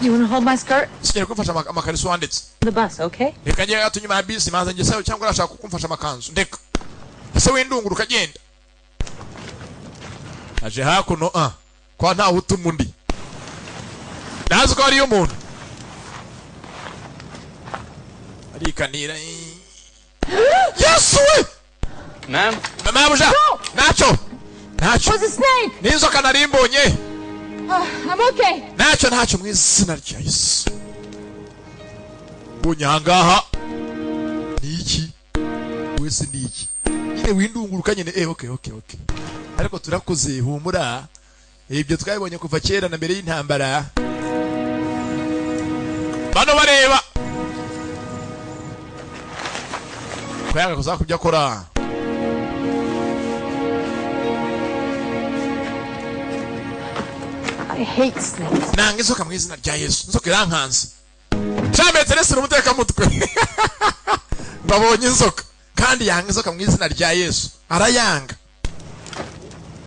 You want to hold my skirt? Sinye kumfasha amakariso wanditse. The bus, okay? Reka ngiye atunyuma ya bisi maze ngesayo cyangwa urashaka kumfasha amakanzu. Ndeka. Ese windunguru kagenda. Aje hakuno kwa nta utumundi. Nazo ko ari umuntu. Ari kanira. Yes we. Ma'am. Mama buja. Nacho. What's his name? Ninzoka narimbonye. I'm okay. Nacho mwizina rya Yesu. Bunyangaha. Niki? Wese niki? Ine windunguruka nyene okay. Ariko turakoze humura. Ibyo twabibonye kuva kera na mbere y'intambara. Bano bareba. Kwanga kuzakubya kora. I hate snakes. Nange soka mwizina rya Yesu. Nzoka irankanze. Chambe Teresa rumuteka mutwe. Babonye inzoka kandi yanga inzoka mwizina rya Yesu. Arayanga.